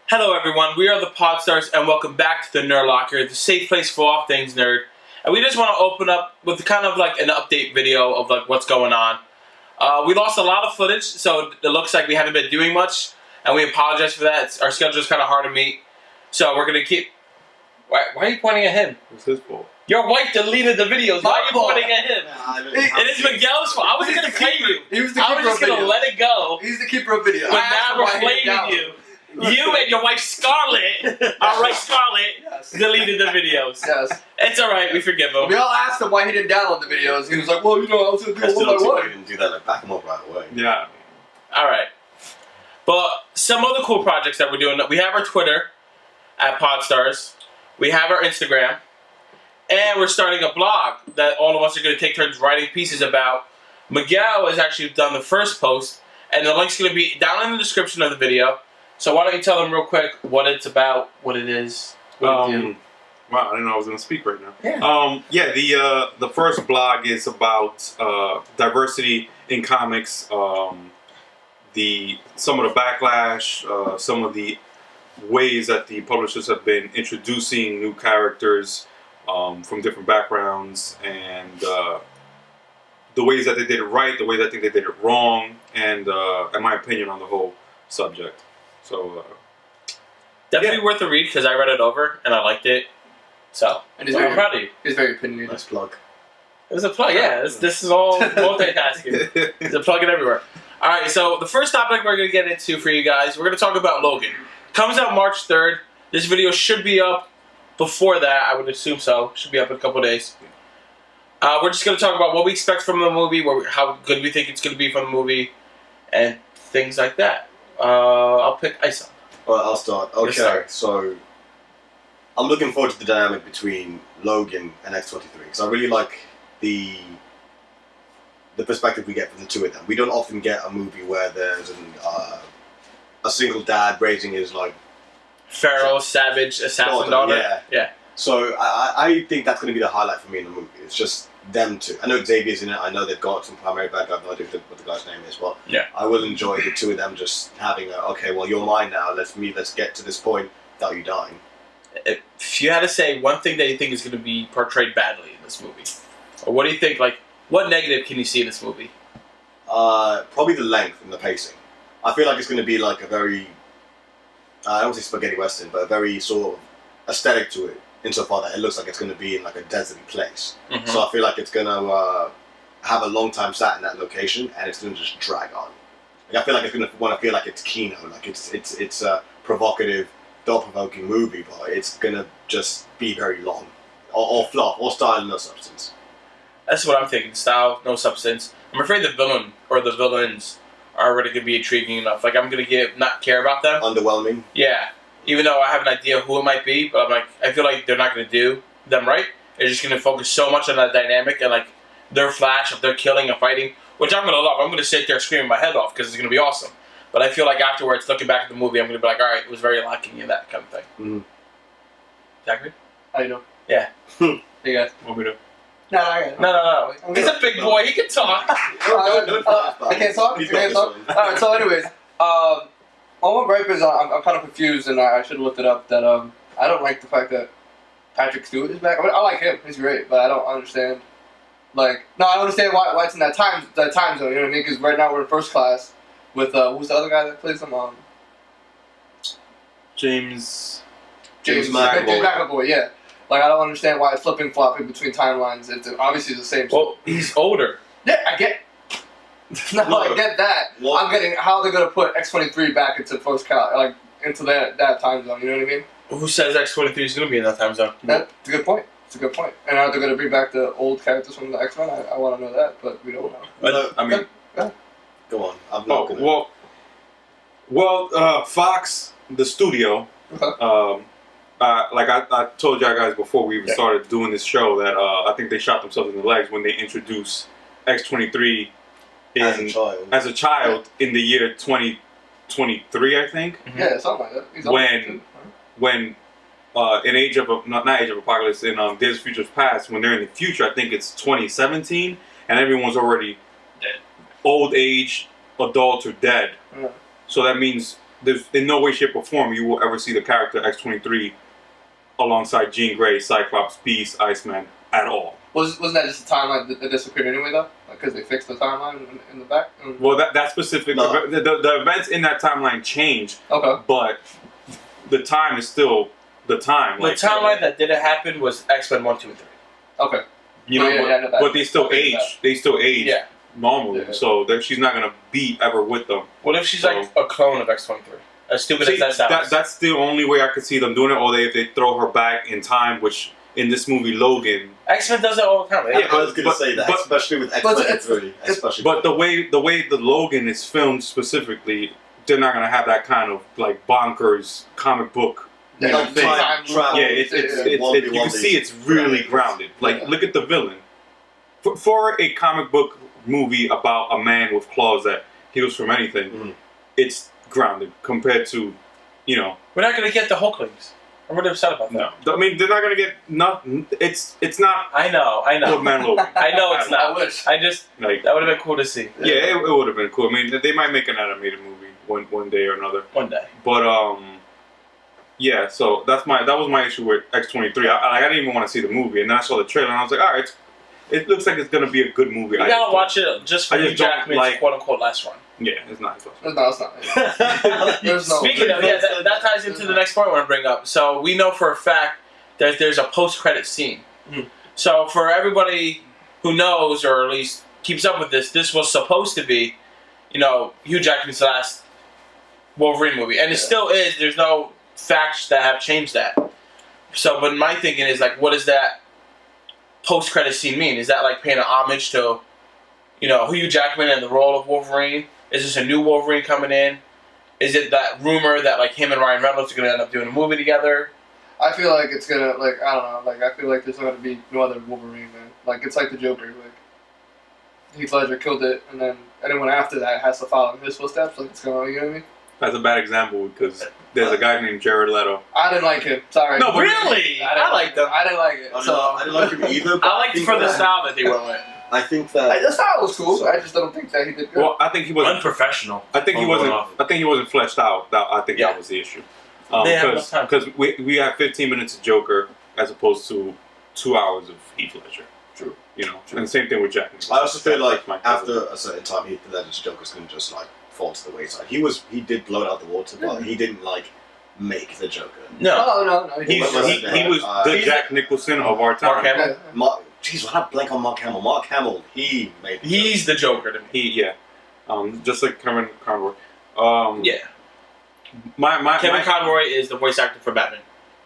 Hello everyone, we are the Podstars and welcome back to the Nerd Locker, the safe place for all things nerd. And we just want to open up with kind of like an update video of like what's going on. We lost a lot of footage, so it looks like we haven't been doing much, and we apologize for that. Our schedule is kind of hard to meet, so we're going to keep... Why are you pointing at him? It's his fault. Your wife deleted the videos. Why are you pointing at him? It is Miguel's fault. I wasn't going to play you. He was the I was just going to let it go. He's the keeper of video. But now we're blaming you. You and your wife Scarlett, our right Scarlett, Yes. deleted the videos. Yes. It's alright, we forgive him. We all asked him why he didn't download the videos. He was like, well, you know, I was going to do it one by one. Didn't do that, like back him up right away. Yeah. Alright. But some other cool projects that we're doing, we have our Twitter at Podstars, we have our Instagram, and we're starting a blog that all of us are going to take turns writing pieces about. Miguel has actually done the first post, and the link's going to be down in the description of the video. So why don't you tell them real quick what it's about, what it is, what you do. Wow, I didn't know I was going to speak right now. Yeah. The first blog is about diversity in comics, some of the backlash, some of the ways that the publishers have been introducing new characters from different backgrounds, and the ways that they did it right, the ways I think they did it wrong, and my opinion on the whole subject. So Definitely worth a read because I read it over and I liked it. So And he's I'm very, proud of you. he's very opinionated. Nice plug. It was a plug, yeah. This is all multitasking. It's a plug in everywhere. Alright, so the first topic we're going to get into for you guys, we're going to talk about Logan. Comes out March 3rd. This video should be up before that, I would assume so. Should be up in a couple days. We're just going to talk about what we expect from the movie, how good we think it's going to be from the movie, and things like that. I'll pick Isa. Well, I'll start. Okay, start. so I'm looking forward to the dynamic between Logan and X-23 because I really like the perspective we get from the two of them. We don't often get a movie where there's a single dad raising his Feral, savage, assassin daughter. Yeah. So I think that's going to be the highlight for me in the movie. It's just them two. I know Xavier's in it. I know they've got some primary bad guy. I have no idea what the guy's name is, but yeah. I will enjoy the two of them just having okay, well, you're mine now. Let's get to this point without you dying. If you had to say one thing that you think is going to be portrayed badly in this movie, or what do you think? Like, what negative can you see in this movie? Probably the length and the pacing. I feel like it's going to be like a very I don't want to say spaghetti western, but a very sort of aesthetic to it, insofar that it looks like it's going to be in like a deserty place. Mm-hmm. So I feel like it's going to have a long time sat in that location, and it's going to just drag on. Like, I feel like it's going to want to feel like it's Kino, like it's a provocative, thought-provoking movie, but it's going to just be very long, or fluff, or style, no substance. That's what I'm thinking. Style, no substance. I'm afraid the villain or the villains are already going to be intriguing enough. Like, I'm going to not care about them. Underwhelming. Yeah. Even though I have an idea who it might be, but I'm like, I feel like they're not going to do them right. They're just going to focus so much on that dynamic and like their flash of their killing and fighting, which I'm going to love. I'm going to sit there screaming my head off because it's going to be awesome. But I feel like afterwards, looking back at the movie, I'm going to be like, all right, it was very lacking in that kind of thing. Mm-hmm. Zachary? How you doing? Yeah. Hey guys. Want me to? No. He's a big boy. He can talk. I can't talk? He's You can't got talk? this one. Alright, so anyways, all my gripe is I'm kind of confused, and I should have looked it up, that I don't like the fact that Patrick Stewart is back. I mean, I like him. He's great, but I don't understand. I understand why it's in that time zone, you know what I mean? Because right now we're in first class with, who's the other guy that plays him? James McAvoy, yeah. Like, I don't understand why it's flopping between timelines. It's obviously the same. Well, he's older. Yeah, I get. I get that. What? I'm getting how they're gonna put X-23 back into into that time zone. You know what I mean? Who says X-23 is going to be in that time zone? That's a good point. It's a good point. And are they gonna bring back the old characters from the X-Men? I want to know that, but we don't know. No, I mean, go on. I'm not gonna. Well, Fox, the studio. Okay. Like I told y'all guys before we even started doing this show that I think they shot themselves in the legs when they introduced X-23 as a child in the year 2023, I think. Mm-hmm. Yeah, something like that. He's When in Age of Apocalypse, in Days of Futures Past, when they're in the future, I think it's 2017, and everyone's already dead, old age, adult or dead. Yeah. So that means there's in no way, shape, or form you will ever see the character X-23 alongside Jean Grey, Cyclops, Beast, Iceman at all. Wasn't that just a timeline that disappeared anyway, though? Because they fixed the timeline in the back? Well, that specific... No. The events in that timeline change, Okay. but the time is still the time. The timeline that didn't happen was X-Men 1, 2, and 3. Okay. You know, Oh, yeah, I know that. but they still Okay, age. that. They still age Yeah. normally, Yeah. so that she's not gonna be ever with them. What if she's So- like a clone of X-23? As stupid See, as that sounds. that's the only way I could see them doing it. Or if they throw her back in time, which in this movie Logan. X-Men does it all the time. Yeah, I was going to say that, but- especially with but X-23. Especially. But the way the Logan is filmed specifically, they're not gonna have that kind of like bonkers comic book. Yeah, know, like thing. time travel. Yeah, you can see it's really grounded. Like, Yeah. look at the villain. For a comic book movie about a man with claws that heals from anything, Mhm. it's grounded compared to, you know. We're not going to get the Hulklings. I'm really upset about that. No, I mean they're not gonna get nothing. It's not I know. Old Man Logan. I know it's I not. wish. I just, Like, that would have been cool to see yeah, it would have been cool. I mean, they might make an animated movie one day or another. one day. But yeah. So that was my issue with X-23. I didn't even want to see the movie, and then I saw the trailer, and I was like, all right, it looks like it's gonna be a good movie. You gotta watch it just for I Hugh just don't Jackman's like- quote-unquote last run. Yeah, it's not. No, it's not. There's no. Speaking of, yeah, that ties into the next point I want to bring up. So we know for a fact that there's a post-credit scene. Mhm. So for everybody who knows, or at least keeps up with this was supposed to be, Hugh Jackman's last Wolverine movie, and it still is. There's no facts that have changed that. So, but my thinking is like, what does that post-credit scene mean? Is that like paying an homage to, Hugh Jackman and the role of Wolverine? Is this a new Wolverine coming in? Is it that rumor that like him and Ryan Reynolds are gonna end up doing a movie together? I feel like it's gonna, I don't know, I feel like there's not gonna be no other Wolverine, man. Like, it's like the Joker, Heath Ledger killed it, and then anyone after that has to follow in his footsteps, like, it's gonna, you know what I mean? That's a bad example because there's a guy named Jared Leto. I didn't like him, sorry. No, but Really? I liked them. I didn't like it, I didn't like him either. But I liked it for the style that they went with. I think that. The style was cool, I just don't think that he did good. Well, I think he wasn't. Unprofessional. I think he wasn't. I think he wasn't fleshed out. I think Yeah. that was the issue. They have enough time. Because we have 15 minutes of Joker as opposed to 2 hours of Heath Ledger. True. And the same thing with Jack. I also feel like That's my after a certain time, Heath Ledger's Joker's gonna just like fall to the wayside. He did blow it out the water, but he didn't like make the Joker. No. No, he was the Jack Nicholson of our time. Mark Hamill. Jeez, when I blank on Mark Hamill. Mark Hamill, he made the He's the Joker to me. Just like Kevin Conroy. Yeah. Kevin Conroy is the voice actor for Batman.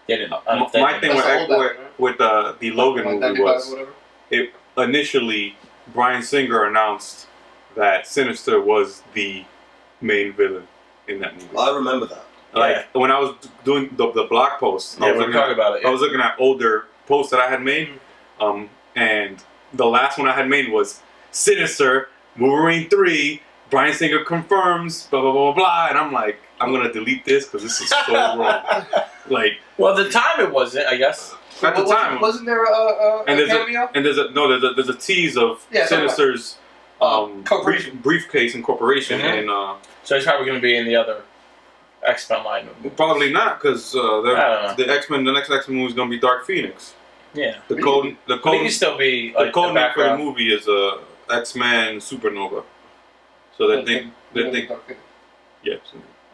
Yeah, My thing That's the old Batman, with the Logan Like movie 95 or was whatever. initially Bryan Singer announced that Sinister was the main villain in that movie. I remember that. Like when I was doing the blog post, Yeah, we're talking about it. I was looking at older posts that I had made, and the last one I had made was Sinister, Wolverine 3, Bryan Singer confirms, blah blah blah blah, and I'm like, I'm gonna delete this because this is so wrong. Like, Well, at the time it wasn't, I guess. at the time, Wasn't there a and cameo? there's a tease of Yeah, Sinister's corporation. briefcase and corporation, Mhm. and So he's probably going to be in the other X-Men line movie. probably not because I don't know. the next X-Men movie is gonna be Dark Phoenix. Yeah. The Really? code But he can still be the like code the name for the background. movie is X-Men Supernova. So they think yeah.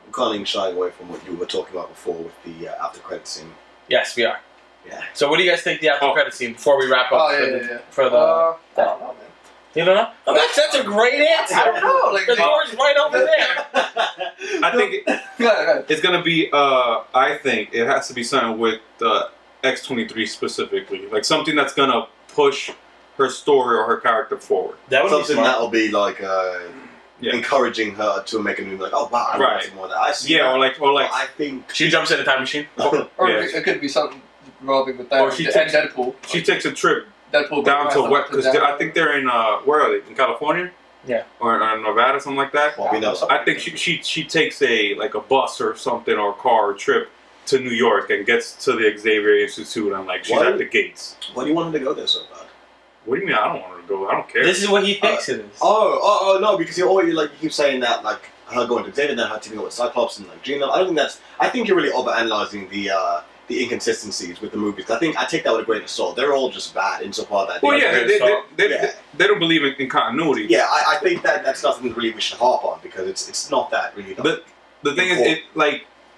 I'm kind of shying away from what you were talking about before with the after credit scene. Yes, we are. Yeah. So what do you guys think the after credit scene before we wrap up Oh, yeah. for the I don't know, man. You don't know? Oh, that's a great answer. I don't know. Like, The door's right over there. I think Go ahead. it's gonna be. I think it has to be something with X-23 specifically, like something that's gonna push her story or her character forward. That would be Something smart. that'll be like Yeah. encouraging her to make a movie. Like, oh wow, I Right. want to see more of that. I see. Yeah, that. or like But I think She jumps in a time machine. Or yeah. it could be something involving with that. Or she and takes- Deadpool. She takes a trip Deadpool down to goes what? Because down. I think they're in where are they? In California? Yeah. Or Nevada, something like that. well, we know I think she takes a bus or something or a car or trip to New York and gets to the Xavier Institute and like she's Why? at the gates. Why do you want her to go there so bad? What do you mean? I don't want her to go. I don't care. This is what he thinks it is. Oh no! Because you keep saying that like her going to Xavier, then her teaming up with Cyclops and like Gina. I don't think that's. I think you're really overanalyzing the inconsistencies with the movies. I think I take that with a grain of salt. They're all just bad insofar that. Well, they they don't believe in continuity. Yeah, I think that's nothing really we should harp on because it's not that really. But the thing is,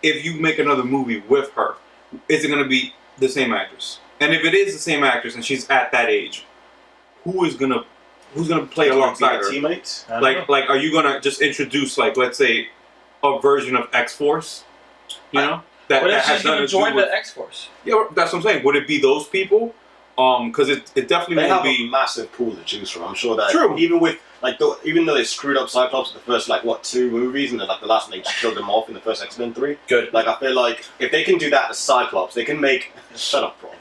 if you make another movie with her, is it going to be the same actress? And if it is the same actress and she's at that age, who's gonna play alongside her? Teammates? Like, are you gonna just introduce, like, let's say, a version of X-Force? You know, what if she's gonna join the X-Force? Yeah, that's what I'm saying. Would it be those people? Because it definitely They won't have be a massive pool to choose from. I'm sure that True. even with even though they screwed up Cyclops in the first 2 movies, and then the last one they just killed them off in the first X-Men 3. Good. I feel like if they can do that to Cyclops, they can make shut up, bro.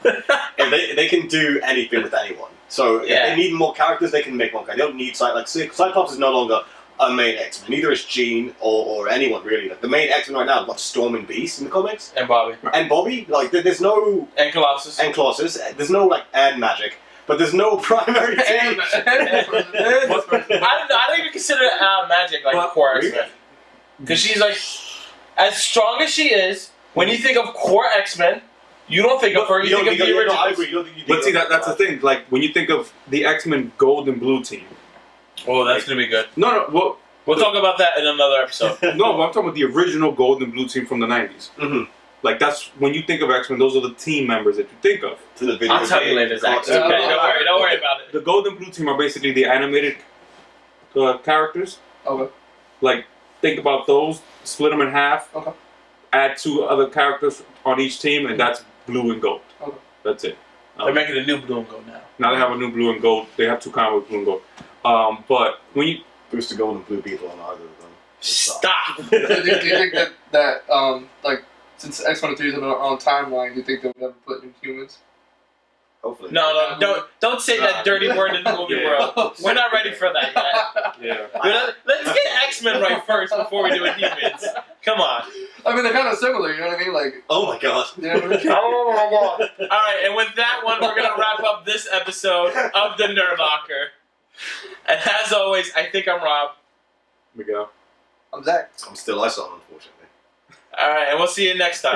If they can do anything with anyone. So if they need more characters, they can make more characters. They don't need Cyclops is no longer a main X-Men. Neither is Jean or anyone really. Like the main X-Men right now is Storm and Beast in the comics. And Bobby. And Bobby. There's no And Colossus. And Colossus. There's no and Magic. But there's no primary team. I don't even consider Magic core X-Men. Because she's as strong as she is, when you think of core X-Men, you don't think of her, you think of the originals. I agree. You don't think you But see, that's the thing. Like, when you think of the X-Men Gold and Blue team. Oh, that's going to be good. No, we'll talk about that in another episode. No, I'm talking about the original Gold and Blue team from the 90s. Mm-hmm. Like, that's, when you think of X-Men, those are the team members that you think of. I'll tell you later, Zach. Okay, don't worry about it. The Gold and Blue team are basically the animated characters. Okay. Like, think about those, split them in half, Okay. add 2 other characters on each team, and that's Blue and Gold. Okay. That's it. They're making a new Blue and Gold now. Now they have a new Blue and Gold. They have 2 comic Blue and Gold. But when you... Booster Gold and Blue people on either of them. Stop! do you think that since X-Men 3 is on a timeline, do you think they'll ever put in humans? Hopefully. No, don't say that dirty word in the movie world. We're not ready for that yet. Yeah. Let's get X-Men right first before we do humans. Come on. I mean, they're kind of similar, you know what I mean? Oh my god. You know what I mean? Oh my god. Alright, and with that one, we're going to wrap up this episode of the Nerd Locker. And as always, I think I'm Rob. Miguel. I'm Zach. I'm still Ison, unfortunately. Alright, and we'll see you next time.